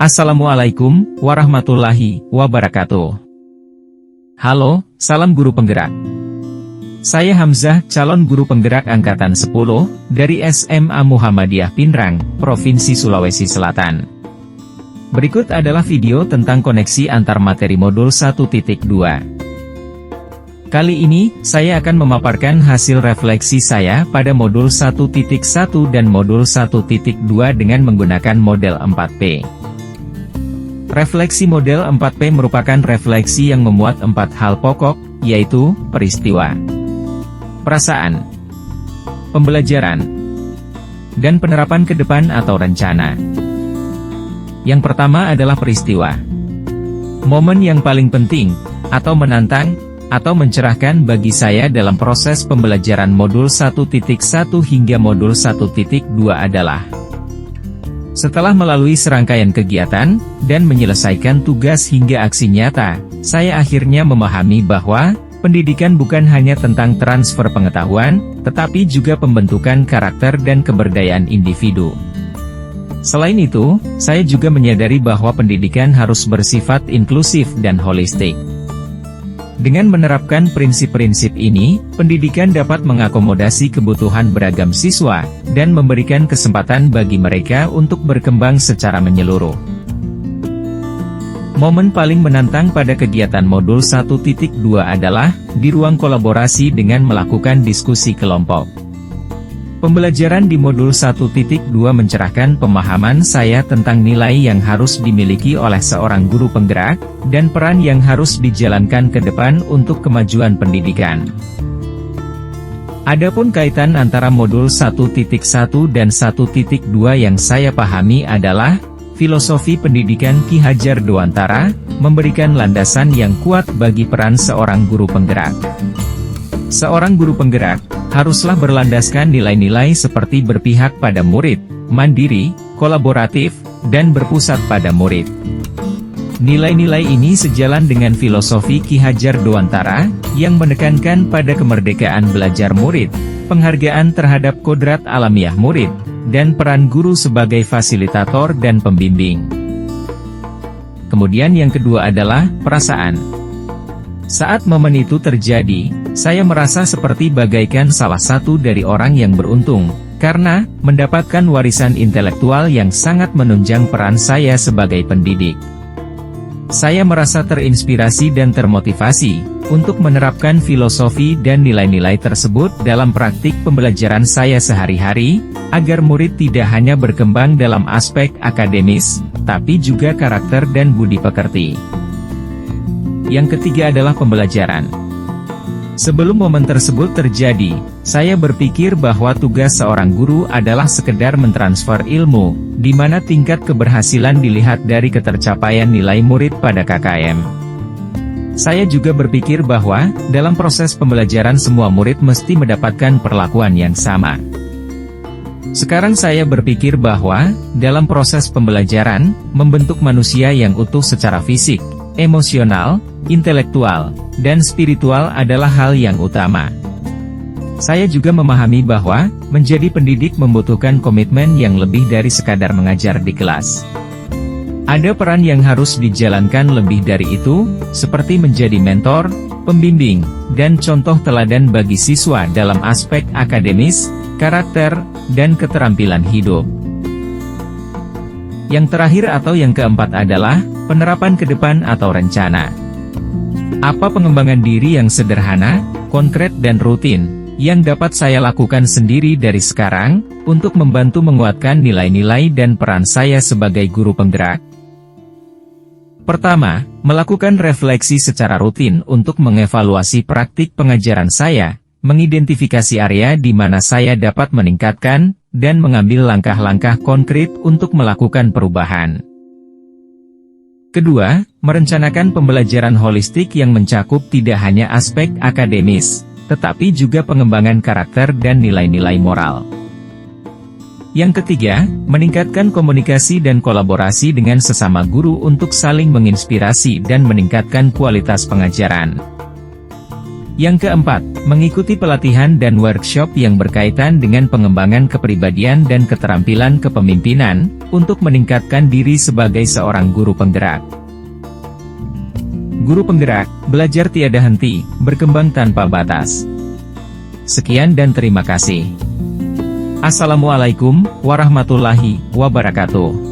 Assalamualaikum warahmatullahi wabarakatuh. Halo, salam guru penggerak. Saya Hamzah, calon guru penggerak angkatan 10, dari SMA Muhammadiyah Pinrang, Provinsi Sulawesi Selatan. Berikut adalah video tentang koneksi antar materi modul 1.2. Kali ini, saya akan memaparkan hasil refleksi saya pada modul 1.1 dan modul 1.2 dengan menggunakan model 4P. Refleksi model 4P merupakan refleksi yang memuat 4 hal pokok, yaitu peristiwa, perasaan, pembelajaran, dan penerapan ke depan atau rencana. Yang pertama adalah peristiwa. Momen yang paling penting, atau menantang, atau mencerahkan bagi saya dalam proses pembelajaran modul 1.1 hingga modul 1.2 adalah setelah melalui serangkaian kegiatan, dan menyelesaikan tugas hingga aksi nyata, saya akhirnya memahami bahwa pendidikan bukan hanya tentang transfer pengetahuan, tetapi juga pembentukan karakter dan keberdayaan individu. Selain itu, saya juga menyadari bahwa pendidikan harus bersifat inklusif dan holistik. Dengan menerapkan prinsip-prinsip ini, pendidikan dapat mengakomodasi kebutuhan beragam siswa, dan memberikan kesempatan bagi mereka untuk berkembang secara menyeluruh. Momen paling menantang pada kegiatan modul 1.2 adalah di ruang kolaborasi dengan melakukan diskusi kelompok. Pembelajaran di modul 1.2 mencerahkan pemahaman saya tentang nilai yang harus dimiliki oleh seorang guru penggerak, dan peran yang harus dijalankan ke depan untuk kemajuan pendidikan. Adapun kaitan antara modul 1.1 dan 1.2 yang saya pahami adalah, filosofi pendidikan Ki Hajar Dewantara, memberikan landasan yang kuat bagi peran seorang guru penggerak. Seorang guru penggerak haruslah berlandaskan nilai-nilai seperti berpihak pada murid, mandiri, kolaboratif, dan berpusat pada murid. Nilai-nilai ini sejalan dengan filosofi Ki Hajar Dewantara, yang menekankan pada kemerdekaan belajar murid, penghargaan terhadap kodrat alamiah murid, dan peran guru sebagai fasilitator dan pembimbing. Kemudian yang kedua adalah perasaan. Saat momen itu terjadi, saya merasa seperti bagaikan salah satu dari orang yang beruntung, karena mendapatkan warisan intelektual yang sangat menunjang peran saya sebagai pendidik. Saya merasa terinspirasi dan termotivasi untuk menerapkan filosofi dan nilai-nilai tersebut dalam praktik pembelajaran saya sehari-hari, agar murid tidak hanya berkembang dalam aspek akademis, tapi juga karakter dan budi pekerti. Yang ketiga adalah pembelajaran. Sebelum momen tersebut terjadi, saya berpikir bahwa tugas seorang guru adalah sekedar mentransfer ilmu, di mana tingkat keberhasilan dilihat dari ketercapaian nilai murid pada KKM. Saya juga berpikir bahwa, dalam proses pembelajaran semua murid mesti mendapatkan perlakuan yang sama. Sekarang saya berpikir bahwa, dalam proses pembelajaran, membentuk manusia yang utuh secara fisik, emosional, intelektual, dan spiritual adalah hal yang utama. Saya juga memahami bahwa, menjadi pendidik membutuhkan komitmen yang lebih dari sekadar mengajar di kelas. Ada peran yang harus dijalankan lebih dari itu, seperti menjadi mentor, pembimbing, dan contoh teladan bagi siswa dalam aspek akademis, karakter, dan keterampilan hidup. Yang terakhir atau yang keempat adalah, penerapan ke depan atau rencana. Apa pengembangan diri yang sederhana, konkret dan rutin, yang dapat saya lakukan sendiri dari sekarang, untuk membantu menguatkan nilai-nilai dan peran saya sebagai guru penggerak? Pertama, melakukan refleksi secara rutin untuk mengevaluasi praktik pengajaran saya, mengidentifikasi area di mana saya dapat meningkatkan, dan mengambil langkah-langkah konkret untuk melakukan perubahan. Kedua, merencanakan pembelajaran holistik yang mencakup tidak hanya aspek akademis, tetapi juga pengembangan karakter dan nilai-nilai moral. Yang ketiga, meningkatkan komunikasi dan kolaborasi dengan sesama guru untuk saling menginspirasi dan meningkatkan kualitas pengajaran. Yang keempat, mengikuti pelatihan dan workshop yang berkaitan dengan pengembangan kepribadian dan keterampilan kepemimpinan, untuk meningkatkan diri sebagai seorang guru penggerak. Guru penggerak, belajar tiada henti, berkembang tanpa batas. Sekian dan terima kasih. Assalamualaikum warahmatullahi wabarakatuh.